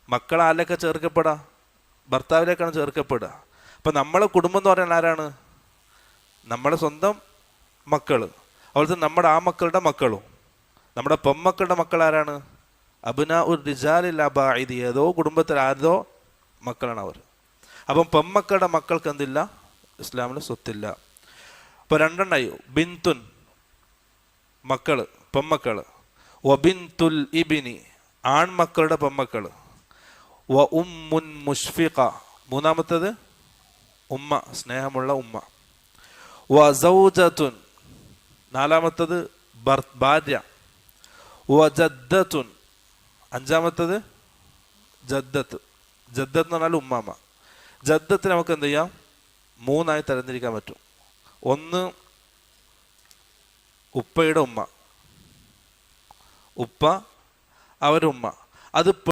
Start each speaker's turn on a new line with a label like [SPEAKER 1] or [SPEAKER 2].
[SPEAKER 1] മക്കൾ ആരിലൊക്കെ ചേർക്കപ്പെടുക? ഭർത്താവിലേക്കാണ് ചേർക്കപ്പെടുക. അപ്പം നമ്മളെ കുടുംബം എന്ന് പറയുന്നത് ആരാണ്? നമ്മളെ സ്വന്തം മക്കൾ. അതുപോലെ നമ്മുടെ ആ മക്കളുടെ മക്കളും. നമ്മുടെ പെമ്മക്കളുടെ മക്കൾ ആരാണ്? അബ്നാ ഉർ റിജാലിൽ അബാഇദി, ഏതോ കുടുംബത്തിൽ ആരതോ മക്കളാണ് അവർ. അപ്പം പെമ്മക്കളുടെ മക്കൾക്ക് എന്തില്ല? ഇസ്ലാമിൽ സ്വത്തില്ല. അപ്പോൾ രണ്ടെണ്ണായി. ബിന്തുൻ മക്കള്, പെമ്മക്കള്. വബിന്തുൽ ഇബിനി ആൺമക്കളുടെ പെമ്മക്കള്. വ ഉമ്മുൻ മുഷ്ഫിഖ മൂന്നാമത്തത് ഉമ്മ, സ്നേഹമുള്ള ഉമ്മ. വ സൗജത്തുൻ നാലാമത്തത് ഭാര്യ. വ ജദ്ദത്തുൻ അഞ്ചാമത്തത് ജദ്ദത്ത്. ജദ്ദത്ത് എന്ന് പറഞ്ഞാൽ ഉമ്മാമ്മ. ജദ്ദത്ത് നമുക്ക് എന്ത് ചെയ്യാം? മൂന്നായി തരംതിരിക്കാൻ പറ്റും. ഒന്ന് ഉപ്പയുടെ ഉമ്മ, ഉപ്പ അവരുമ്മ. അത്